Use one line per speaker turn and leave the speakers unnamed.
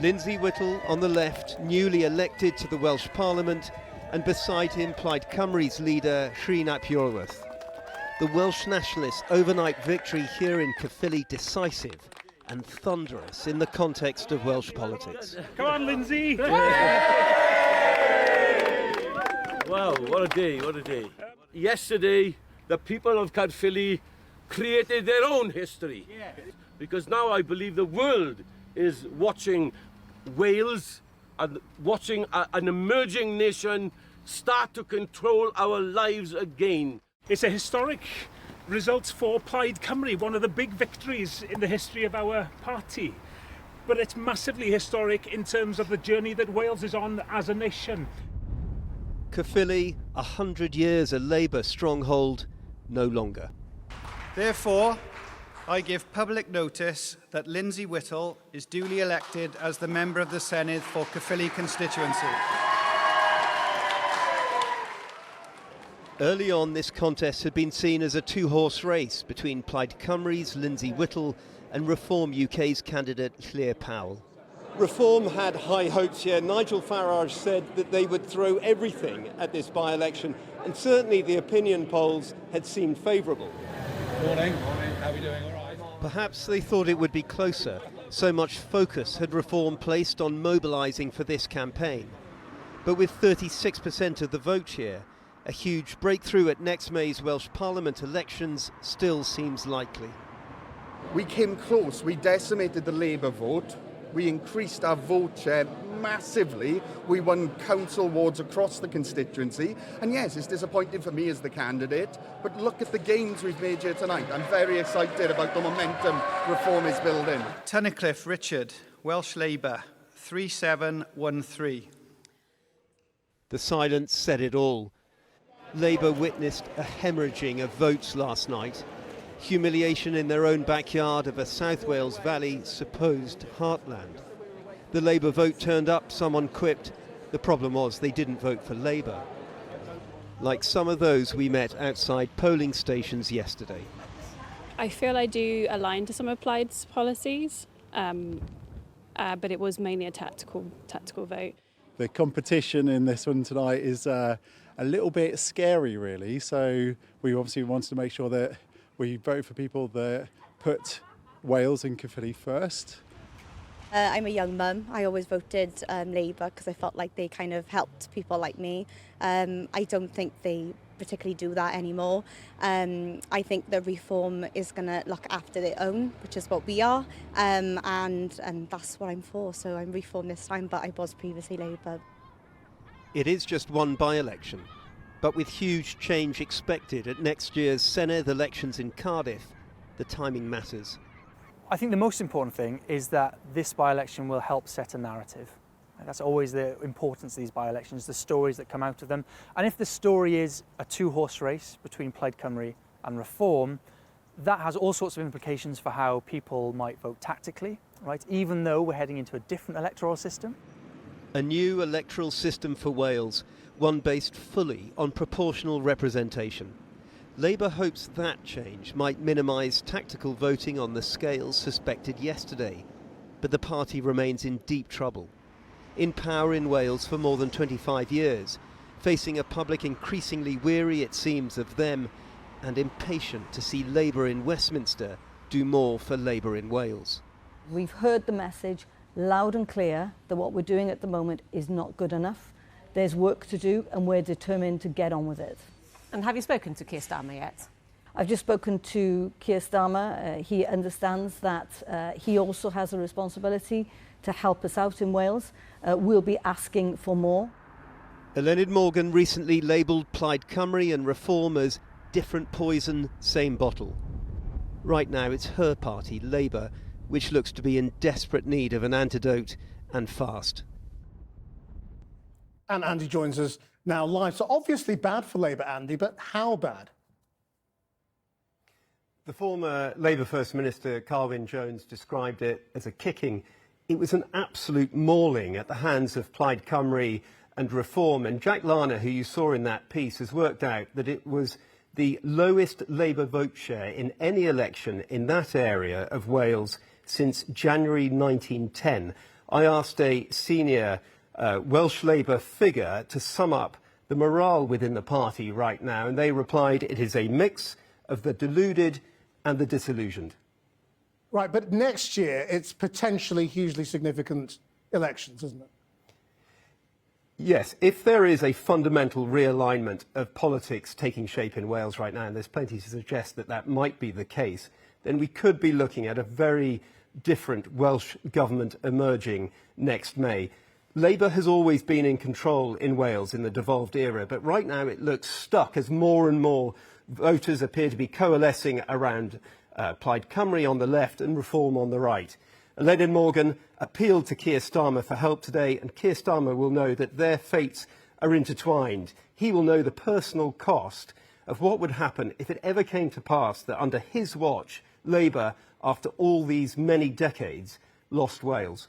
Lindsay Whittle on the left, newly elected to the Welsh Parliament, and beside him Plaid Cymru's leader, Sri Napurworth. The Welsh nationalists' overnight victory here in Caerphilly decisive and thunderous in the context of Welsh politics.
Come on, Lindsay!
Wow, what a day, what a day. Yesterday, the people of Caerphilly created their own history. Because now I believe the world is watching Wales and watching an emerging nation start to control our lives again.
It's a historic result for Plaid Cymru, one of the big victories in the history of our party. But it's massively historic in terms of the journey that Wales is on as a nation.
Caerphilly, 100 years a Labour stronghold, no longer.
Therefore, I give public notice that Lindsay Whittle is duly elected as the member of the Senedd for Caerphilly constituency.
Early on, this contest had been seen as a two-horse race between Plaid Cymru's Lindsay Whittle and Reform UK's candidate Keir Powell. Reform had high hopes here. Nigel Farage said that they would throw everything at this by-election, and certainly the opinion polls had seemed favourable.
Morning. How are we doing? All right.
Perhaps they thought it would be closer. So much focus had Reform placed on mobilising for this campaign. But with 36% of the vote here, a huge breakthrough at next May's Welsh Parliament elections still seems likely.
We came close. We decimated the Labour vote. We increased our vote share massively. We won council wards across the constituency. And yes, it's disappointing for me as the candidate, but look at the gains we've made here tonight. I'm very excited about the momentum Reform is building.
Tunnicliffe Richard, Welsh Labour, 3713.
The silence said it all. Labour witnessed a hemorrhaging of votes last night. Humiliation in their own backyard of a South Wales Valley supposed heartland. The Labour vote turned up, someone quipped. The problem was they didn't vote for Labour. Like some of those we met outside polling stations yesterday.
I feel I do align to some of Plaid's policies, but it was mainly a tactical vote.
The competition in this one tonight is a little bit scary, really. So we obviously wanted to make sure that we vote for people that put Wales and Caerphilly first.
I'm a young mum. I always voted Labour because I felt like they kind of helped people like me. I don't think they particularly do that anymore. I think the Reform is going to look after their own, which is what we are, and that's what I'm for. So I'm Reform this time, but I was previously Labour.
It is just one by-election, but with huge change expected at next year's Senedd elections in Cardiff, the timing matters.
I think the most important thing is that this by-election will help set a narrative. That's always the importance of these by-elections, the stories that come out of them. And if the story is a two-horse race between Plaid Cymru and Reform, that has all sorts of implications for how people might vote tactically, right? Even though we're heading into a different electoral system.
A new electoral system for Wales, one based fully on proportional representation. Labour hopes that change might minimise tactical voting on the scale suspected yesterday, but the party remains in deep trouble. In power in Wales for more than 25 years, facing a public increasingly weary, it seems, of them, and impatient to see Labour in Westminster do more for Labour in Wales.
We've heard the message loud and clear that what we're doing at the moment is not good enough. There's work to do and we're determined to get on with it.
And have you spoken to Keir Starmer yet?
I've just spoken to Keir Starmer. He understands that he also has a responsibility to help us out in Wales. We'll be asking for more.
Eluned Morgan recently labelled Plaid Cymru and Reform as different poison, same bottle. Right now it's her party, Labour, which looks to be in desperate need of an antidote, and fast.
And Andy joins us now live. So obviously bad for Labour, Andy, but how bad?
The former Labour First Minister, Carwyn Jones, described it as a kicking. It was an absolute mauling at the hands of Plaid Cymru and Reform. And Jack Larner, who you saw in that piece, has worked out that it was the lowest Labour vote share in any election in that area of Wales since January 1910, I asked a senior Welsh Labour figure to sum up the morale within the party right now, and they replied it is a mix of the deluded and the disillusioned.
Right, but next year it's potentially hugely significant elections, isn't it?
Yes, if there is a fundamental realignment of politics taking shape in Wales right now, and there's plenty to suggest that that might be the case, then we could be looking at a very different Welsh government emerging next May. Labour has always been in control in Wales in the devolved era, but right now it looks stuck as more and more voters appear to be coalescing around Plaid Cymru on the left and Reform on the right. Elin Morgan appealed to Keir Starmer for help today, and Keir Starmer will know that their fates are intertwined. He will know the personal cost of what would happen if it ever came to pass that under his watch, Labour, after all these many decades, lost Wales.